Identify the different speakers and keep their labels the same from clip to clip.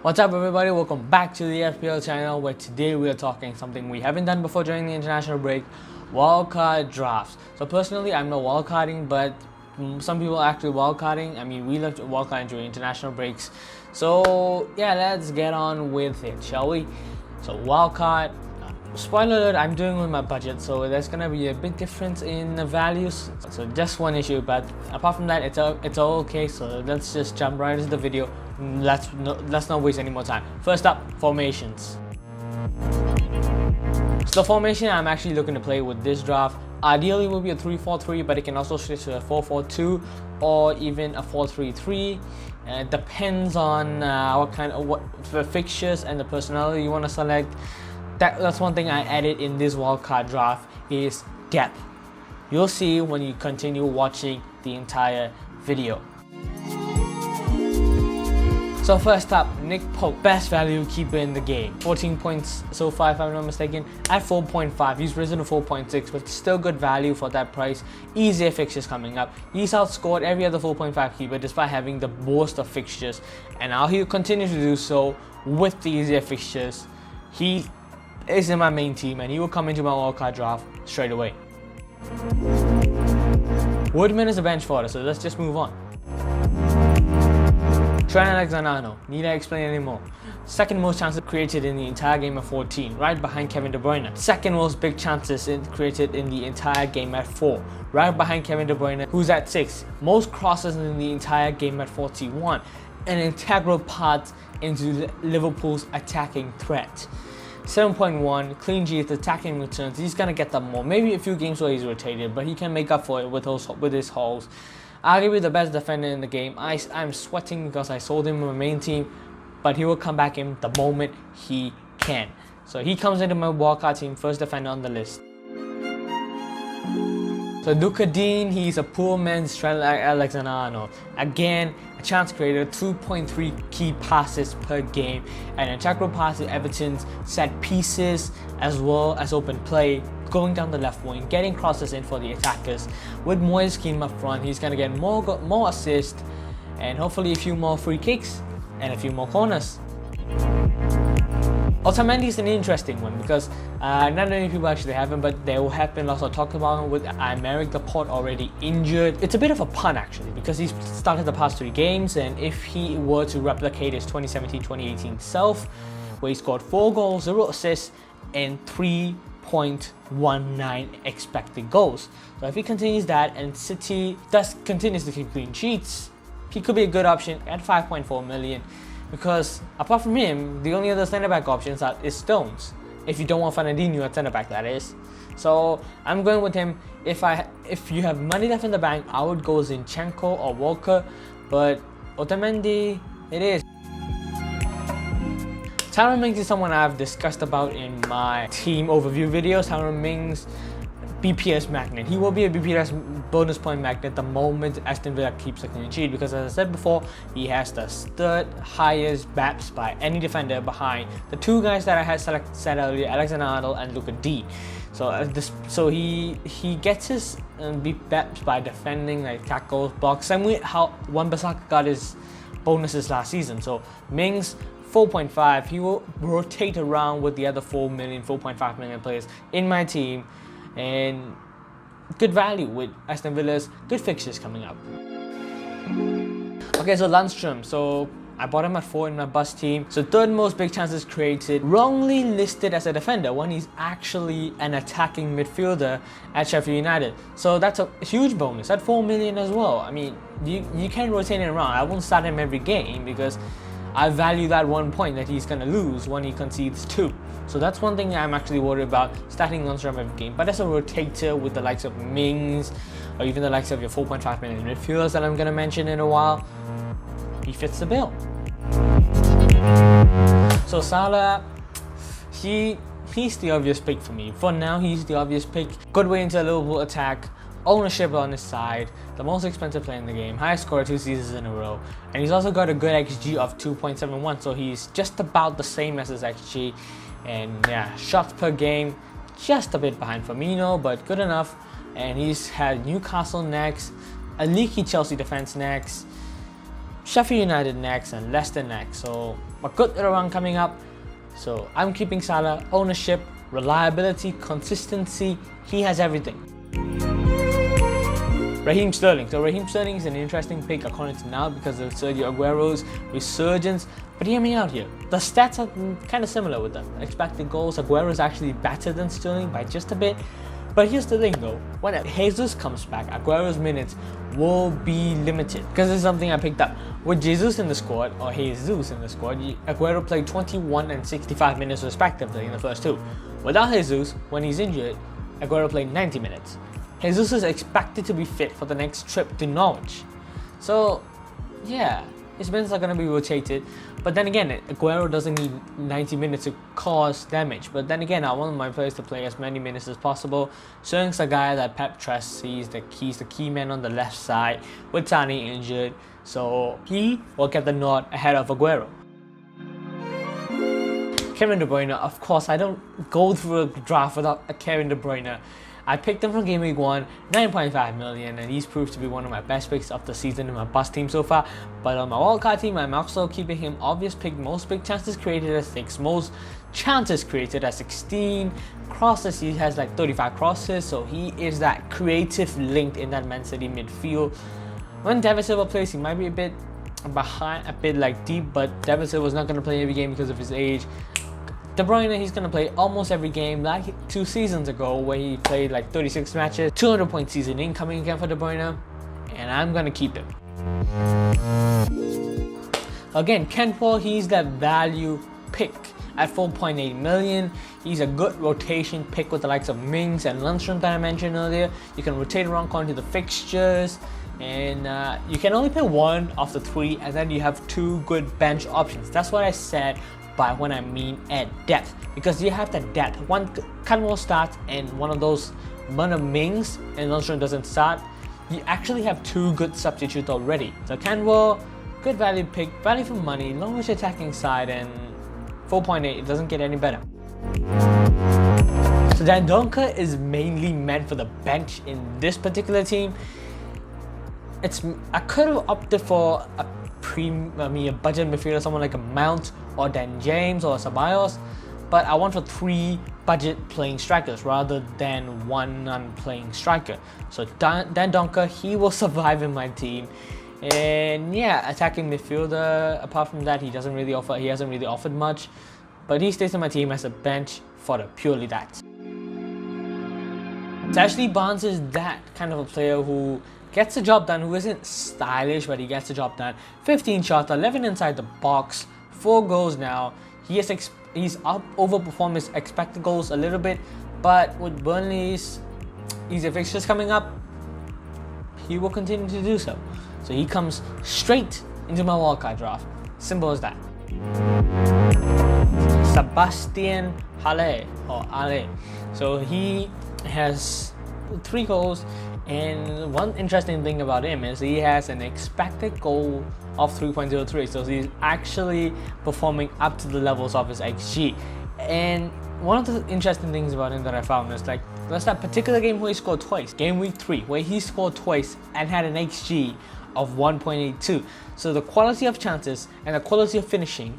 Speaker 1: What's up everybody, welcome back to the FPL channel where today we are talking something we haven't done before during the international break, wildcard drafts. So personally I'm not wildcarding, but some people are actually wildcarding. I mean, we love wildcarding during international breaks. So yeah, let's get on with it, shall we? So wildcard, spoiler alert, I'm doing with my budget, so there's gonna be a big difference in the values. So just one issue, but apart from that, it's all okay. So let's just jump right into the video. Let's not waste any more time. First up, formations. So the formation I'm actually looking to play with this draft ideally will be a 3-4-3, but it can also switch to a 4-4-2 or even a 4-3-3. It depends on what fixtures and the personality you want to select. That's one thing I added in this wildcard draft is depth. You'll see when you continue watching the entire video. So first up, Nick Pope, best value keeper in the game. 14 points so far if I'm not mistaken. At 4.5, he's risen to 4.6, but still good value for that price. Easier fixtures coming up. He's outscored every other 4.5 keeper despite having the worst of fixtures. And now he'll continue to do so with the easier fixtures. He is in my main team and he will come into my wildcard draft straight away. Woodman is a bench fodder, so let's just move on. Trent Alexander-Arnold, need I explain anymore? Second most chances created in the entire game at 14, right behind Kevin De Bruyne. Second most big chances created in the entire game at 4, right behind Kevin De Bruyne, who's at 6. Most crosses in the entire game at 41, an integral part into Liverpool's attacking threat. 7.1 clean sheets, attacking returns. He's gonna get them more. Maybe a few games where he's rotated, but he can make up for it with his hauls. Arguably the best defender in the game. I'm sweating because I sold him in my main team, but he will come back in the moment he can. So he comes into my wildcard team, first defender on the list. So Luka Dean, he's a poor man's Trent Alexander-Arnold. Again, a chance creator, 2.3 key passes per game, and an integral pass to Everton's set pieces as well as open play, going down the left wing, getting crosses in for the attackers. With Moyes' scheme up front, he's going to get more assists and hopefully a few more free kicks and a few more corners. Otamendi is an interesting one because not many people actually have him, but there have been lots of talk about him with Aymeric Laporte already injured. It's a bit of a pun actually because he's started the past 3 games, and if he were to replicate his 2017-2018 self, where he scored 4 goals, 0 assists, and 3.19 expected goals. So if he continues that and City continues to keep clean sheets, he could be a good option at 5.4 million. Because apart from him, the only other centre-back options is Stones. If you don't want Fernandinho at centre-back, that is. So I'm going with him. If you have money left in the bank, I would go Zinchenko or Walker, but Otamendi, it is. Tyrone Mings is someone I've discussed about in my team overview videos. Tyrone Mings, BPS magnet. He will be a BPS bonus point magnet the moment Aston Villa keeps a clean sheet, because as I said before, he has the third highest BAPS by any defender behind the 2 guys that I had said earlier, Alexander-Arnold and Luka D. So he gets his BAPS by defending, like tackles, blocks, same way how Wan-Bissaka got his bonuses last season. So Mings 4.5, he will rotate around with the other 4.5 million players in my team. And good value with Aston Villa's good fixtures coming up. Okay, so Lundstrom. So I bought him at 4 in my bus team. So third most big chances created, wrongly listed as a defender when he's actually an attacking midfielder at Sheffield United. So that's a huge bonus at 4 million as well. I mean, you can rotate him around. I won't start him every game because I value that 1 point that he's going to lose when he concedes 2. So that's one thing I'm actually worried about, starting Lundstrom every game. But as a rotator with the likes of Mings, or even the likes of your 4.5 million midfielders that I'm going to mention in a while, he fits the bill. So Salah, he's the obvious pick for me. For now, he's the obvious pick. Good way into a Liverpool attack. Ownership on his side, the most expensive player in the game, highest scorer 2 seasons in a row, and he's also got a good XG of 2.71, so he's just about the same as his XG. And yeah, shots per game, just a bit behind Firmino, but good enough. And he's had Newcastle next, a leaky Chelsea defense next, Sheffield United next and Leicester next. So a good little run coming up. So I'm keeping Salah. Ownership, reliability, consistency. He has everything. Raheem Sterling. So Raheem Sterling is an interesting pick according to now because of Sergio Aguero's resurgence. But hear me out here. The stats are kind of similar with them. Expected goals, Aguero is actually better than Sterling by just a bit. But here's the thing though, when Jesus comes back, Aguero's minutes will be limited. Because it's something I picked up. With Jesus in the squad, or Jesus in the squad, Aguero played 21 and 65 minutes respectively in the first two. Without Jesus, when he's injured, Aguero played 90 minutes. Jesus is expected to be fit for the next trip to Norwich. So, yeah, his minutes are going to be rotated. But then again, Aguero doesn't need 90 minutes to cause damage. But then again, I want my players to play as many minutes as possible. Sterling's a guy that Pep trusts. He's the key man on the left side with Tani injured. So he will get the nod ahead of Aguero. Kevin De Bruyne, of course, I don't go through a draft without a Kevin De Bruyne. I picked him from Gameweek 1, 9.5 million, and he's proved to be one of my best picks of the season in my bust team so far. But on my wildcard team, I'm also keeping him obvious pick, most big chances created at 6, most chances created at 16, crosses, he has like 35 crosses, so he is that creative link in that Man City midfield. When David Silva plays, he might be a bit behind, a bit like deep, but David Silva is not going to play every game because of his age. De Bruyne, he's going to play almost every game, like 2 seasons ago where he played like 36 matches, 200-point season incoming again for De Bruyne, and I'm going to keep him. Again, Cantwell, he's that value pick at 4.8 million. He's a good rotation pick with the likes of Mings and Lundstrom that I mentioned earlier. You can rotate around according to the fixtures, and you can only pick 1 of the 3, and then you have 2 good bench options. That's what I said by when I mean at depth, because you have that depth. One Cantwell starts and one of Mings and Lundstrom doesn't start, you actually have 2 good substitutes already. So Cantwell, good value pick, value for money, longest attacking side, and 4.8, it doesn't get any better. So Dendoncker is mainly meant for the bench in this particular team. I could have opted for a budget midfielder, someone like a Mount or Dan James or Ceballos, but I want for 3 budget playing strikers rather than 1 non-playing striker. So Dendoncker, he will survive in my team. And yeah, attacking midfielder, apart from that, he hasn't really offered much, but he stays on my team as a bench for the purely that. So Ashley Barnes is that kind of a player who gets the job done, who isn't stylish, but he gets the job done. 15 shots, 11 inside the box, 4 goals now. He's overperformed his expected goals a little bit, but with Burnley's easier fixtures coming up, he will continue to do so. So he comes straight into my wildcard draft. Simple as that. Sebastian Halle. So he has 3 goals, and one interesting thing about him is he has an expected goal of 3.03, so he's actually performing up to the levels of his XG. And one of the interesting things about him that I found is like, there's that particular game where he scored twice, game week 3, where he scored twice and had an XG of 1.82. So the quality of chances and the quality of finishing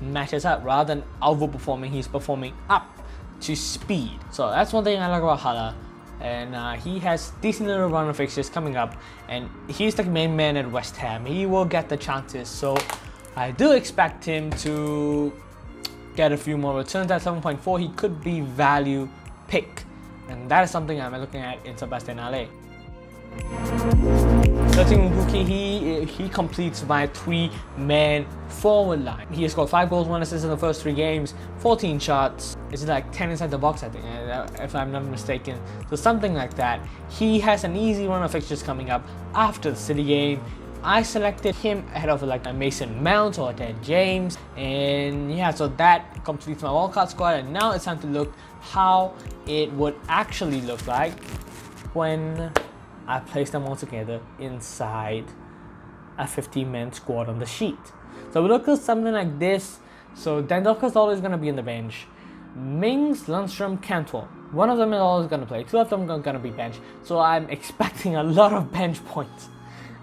Speaker 1: matches up. Rather than overperforming, he's performing up to speed. So that's one thing I like about Hala. And he has decent little run of fixtures coming up, and he's the main man at West Ham. He will get the chances, so I do expect him to get a few more returns. At 7.4, he could be value pick, and that is something I'm looking at in Sebastian Halle. 13 Mbuki, he completes my 3-man forward line. He has scored 5 goals, 1 assist in the first 3 games, 14 shots. It's like 10 inside the box, I think, if I'm not mistaken. So something like that. He has an easy run of fixtures coming up after the City game. I selected him ahead of like a Mason Mount or Dan James, and yeah, so that completes my wildcard squad. And now it's time to look how it would actually look like when I place them all together inside a 15-man squad on the sheet. So we look at something like this. So Dendoncker is always going to be on the bench. Mings, Lundstrom, Cantwell. One of them is always going to play. 2 of them are going to be bench. So I'm expecting a lot of bench points.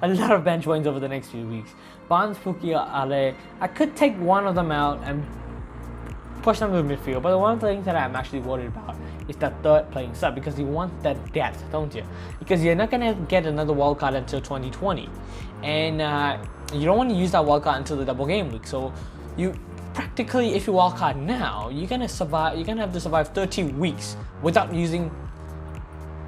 Speaker 1: A lot of bench points over the next few weeks. Barnes, Pukki, Ale. I could take one of them out and push them to the midfield, but one of the things that I'm actually worried about is that third playing sub, because you want that depth, don't you? Because you're not gonna get another wildcard until 2020, and you don't want to use that wildcard until the double game week. So you practically, if you wildcard now, you're gonna survive. You're gonna have to survive 13 weeks without using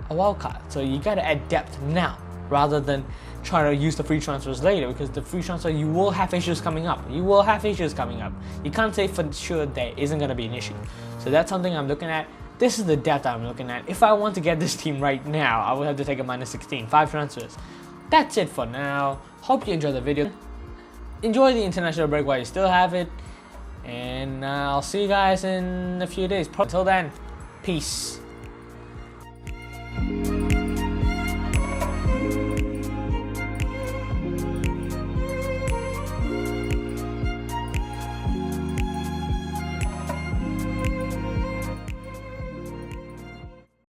Speaker 1: a wildcard. So you gotta add depth now rather than try to use the free transfers later, because the free transfer, you will have issues coming up. You can't say for sure there isn't going to be an issue. So that's something I'm looking at. This is the depth I'm looking at. If I want to get this team right now, I would have to take a -16, 5 transfers. That's it for now. Hope you enjoyed the video. Enjoy the international break while you still have it, and I'll see you guys in a few days. Until then, peace.